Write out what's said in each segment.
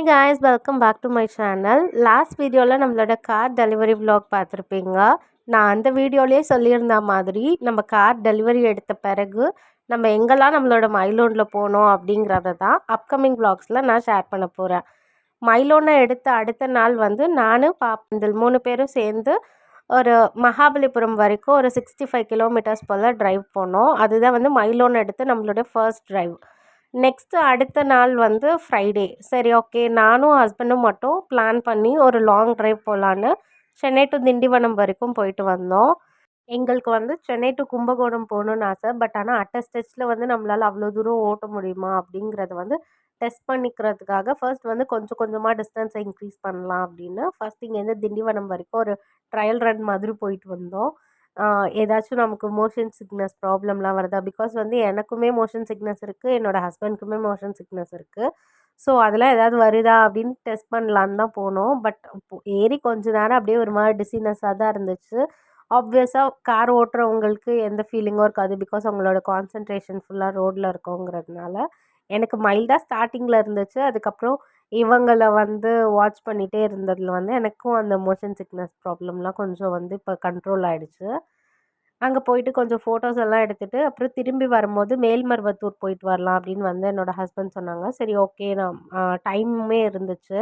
guys, welcome back to my channel. Last வீடியோவில் நம்மளோட car delivery vlog பார்த்துருப்பீங்க. நான் அந்த வீடியோலேயே சொல்லியிருந்த மாதிரி நம்ம கார் டெலிவரி எடுத்த பிறகு நம்ம எங்கெல்லாம் நம்மளோட மைலோனில் போனோம் அப்படிங்கிறத தான் அப்கமிங் vlogsல நான் ஷேர் பண்ண போகிறேன். மைலோனை எடுத்த அடுத்த நாள் வந்து நான் பாப்பந்தில் 3 பேரும் சேர்ந்து ஒரு மகாபலிபுரம் வரைக்கும் ஒரு 65 கிலோமீட்டர்ஸ் போல் ட்ரைவ் போனோம். அதுதான் வந்து மைலோன் எடுத்து நம்மளோட ஃபர்ஸ்ட் ட்ரைவ். நெக்ஸ்ட்டு அடுத்த நாள் வந்து ஃப்ரைடே. சரி, ஓகே, நானும் ஹஸ்பண்டும் மட்டும் பிளான் பண்ணி ஒரு லாங் ட்ரைவ் போகலான்னு சென்னை டு திண்டிவனம் வரைக்கும் போயிட்டு வந்தோம். எங்களுக்கு வந்து சென்னை டு கும்பகோணம் போகணுன்னு ஆசை. பட் ஆனால் அட்ட ஸ்டெச்சில் வந்து நம்மளால் அவ்வளோ தூரம் ஓட்ட முடியுமா அப்படிங்கிறத வந்து டெஸ்ட் பண்ணிக்கிறதுக்காக ஃபர்ஸ்ட் வந்து கொஞ்சம் கொஞ்சமாக டிஸ்டன்ஸை இன்க்ரீஸ் பண்ணலாம் அப்படின்னு ஃபர்ஸ்ட் இங்கேருந்து திண்டிவனம் வரைக்கும் ஒரு ட்ரையல் ரன் மாதிரி போயிட்டு வந்தோம். ஏதாச்சும் நமக்கு மோஷன் சிக்னஸ் ப்ராப்ளம்லாம் வருதா? பிகாஸ் வந்து எனக்குமே மோஷன் சிக்னஸ் இருக்குது, என்னோடய ஹஸ்பண்ட்க்குமே மோஷன் சிக்னஸ் இருக்குது. ஸோ அதெல்லாம் ஏதாவது வருதா அப்படின்னு டெஸ்ட் பண்ணலான்னு தான் போனோம். பட் ஏறி கொஞ்ச நேரம் அப்படியே ஒரு மாதிரி டிசினஸாக தான் இருந்துச்சு. ஆப்வியஸாக கார் ஓட்டுறவங்களுக்கு எந்த ஃபீலிங்கும் இருக்காது. பிகாஸ் அவங்களோட கான்சன்ட்ரேஷன் ஃபுல்லாக ரோட்டில் இருக்கோங்கிறதுனால. எனக்கு மைல்டாக ஸ்டார்டிங்கில் இருந்துச்சு. அதுக்கப்புறம் இவங்கள வந்து வாட்ச் பண்ணிகிட்டே இருந்ததில் வந்து எனக்கும் அந்த மோஷன் சிக்னஸ் ப்ராப்ளம்லாம் கொஞ்சம் வந்து இப்போ கண்ட்ரோல் ஆகிடுச்சு. அங்கே போயிட்டு கொஞ்சம் ஃபோட்டோஸ் எல்லாம் எடுத்துகிட்டு அப்புறம் திரும்பி வரும்போது மேல்மருவத்தூர் போயிட்டு வரலாம் அப்படின்னு வந்து என்னோடய ஹஸ்பண்ட் சொன்னாங்க. சரி, ஓகே, நான் டைமுமே இருந்துச்சு,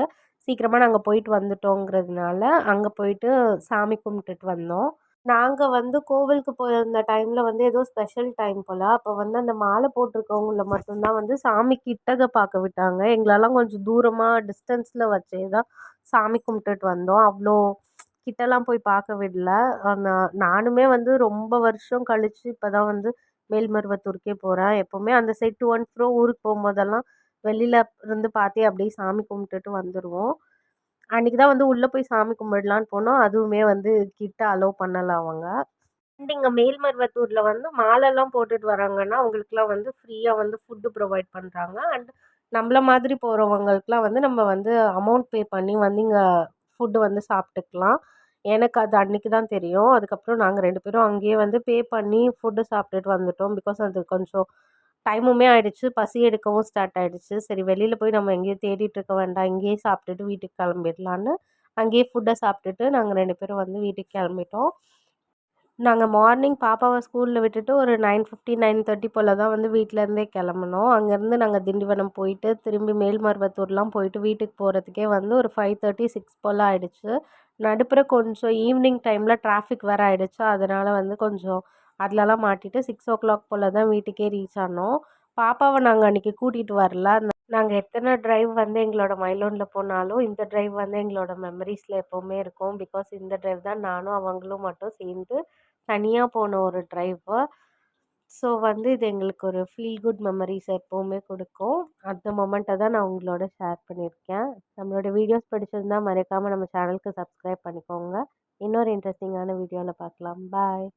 சீக்கிரமாக நாங்கள் போயிட்டு வந்துட்டோங்கிறதுனால அங்கே போயிட்டு சாமி கும்பிட்டுட்டு வந்தோம். நாங்கள் வந்து கோவிலுக்கு போயிருந்த டைமில் வந்து ஏதோ ஸ்பெஷல் டைம் போல். அப்போ வந்து அந்த மாலை போட்டிருக்கவங்கள மட்டும்தான் வந்து சாமி கிட்டக பார்க்க விட்டாங்க. எங்களெல்லாம் கொஞ்சம் தூரமாக டிஸ்டன்ஸில் வச்சே தான் சாமி கும்பிட்டுட்டு வந்தோம். அவ்வளோ கிட்டலாம் போய் பார்க்க விடல. நானுமே வந்து ரொம்ப வருஷம் கழித்து இப்போ தான் வந்து மேல்மருவத்தூருக்கே போகிறேன். எப்போவுமே அந்த சைட் டு அண்ட் ஃப்ரோ ஊருக்கு போகும்போதெல்லாம் வெளியில் இருந்து பார்த்தே அப்படியே சாமி கும்பிட்டுட்டு வந்துடுவோம். அன்றைக்கி தான் வந்து உள்ளே போய் சாமி கும்பிடலான்னு போனோம். அதுவுமே வந்து கிட்ட அலோவ் பண்ணலை அவங்க. அண்ட் இங்கே மேல்மருவத்தூரில் வந்து மாலைலாம் போட்டுட்டு வராங்கன்னா அவங்களுக்குலாம் வந்து ஃப்ரீயாக வந்து ஃபுட்டு ப்ரொவைட் பண்ணுறாங்க. அண்ட் நம்மள மாதிரி போகிறவங்களுக்குலாம் வந்து நம்ம வந்து அமௌண்ட் பே பண்ணி வந்து இங்கே ஃபுட்டு வந்து சாப்பிட்டுக்கலாம். எனக்கு அது அன்றைக்கி தான் தெரியும். அதுக்கப்புறம் நாங்கள் 2 பேரும் அங்கேயே வந்து பே பண்ணி ஃபுட்டு சாப்பிட்டுட்டு வந்துட்டோம். பிகாஸ் அது கொஞ்சம் டைமுமே ஆகிடுச்சு, பசி எடுக்கவும் ஸ்டார்ட் ஆகிடுச்சு. சரி, வெளியில் போய் நம்ம எங்கேயும் தேடிட்டு இருக்க வேண்டாம், இங்கேயே சாப்பிட்டுட்டு வீட்டுக்கு கிளம்பிடலான்னு அங்கேயே ஃபுட்டை சாப்பிட்டுட்டு நாங்கள் 2 பேரும் வந்து வீட்டுக்கு கிளம்பிட்டோம். நாங்கள் மார்னிங் பாப்பாவை ஸ்கூலில் விட்டுட்டு ஒரு 9:50 9:30 போல் தான் வந்து வீட்டிலேருந்தே கிளம்புனோம். அங்கேருந்து நாங்கள் திண்டிவனம் போயிட்டு திரும்பி மேல்மருவத்தூர்லாம் போயிட்டு வீட்டுக்கு போகிறதுக்கே வந்து ஒரு 5:30 6 போல் ஆகிடுச்சு. நடுப்புற கொஞ்சம் ஈவினிங் டைமில் டிராஃபிக் வேறு ஆகிடுச்சு. அதனால் வந்து கொஞ்சம் அதிலலாம் மாட்டிட்டு 6 o'clock போல் தான் வீட்டுக்கே ரீச் ஆனோம். பாப்பாவை நாங்கள் அன்றைக்கி கூட்டிகிட்டு வரல. நாங்கள் எத்தனை ட்ரைவ் வந்து எங்களோட மைலோனில் போனாலும் இந்த ட்ரைவ் வந்து எங்களோட மெமரிஸில் எப்போவுமே இருக்கும். பிகாஸ் இந்த ட்ரைவ் தான் நானும் அவங்களும் மட்டும் சேர்ந்து தனியாக போன ஒரு ட்ரைவு. ஸோ வந்து இது எங்களுக்கு ஒரு ஃபீல் குட் மெமரிஸ் எப்போவுமே கொடுக்கும். அந்த மொமெண்ட்டை தான் நான் உங்களோட ஷேர் பண்ணியிருக்கேன். நம்மளோட வீடியோஸ் பிடிச்சிருந்தால் மறக்காமல் நம்ம சேனலுக்கு சப்ஸ்கிரைப் பண்ணிக்கோங்க. இன்னொரு இன்ட்ரெஸ்டிங்கான வீடியோவில் பார்க்கலாம். பாய்.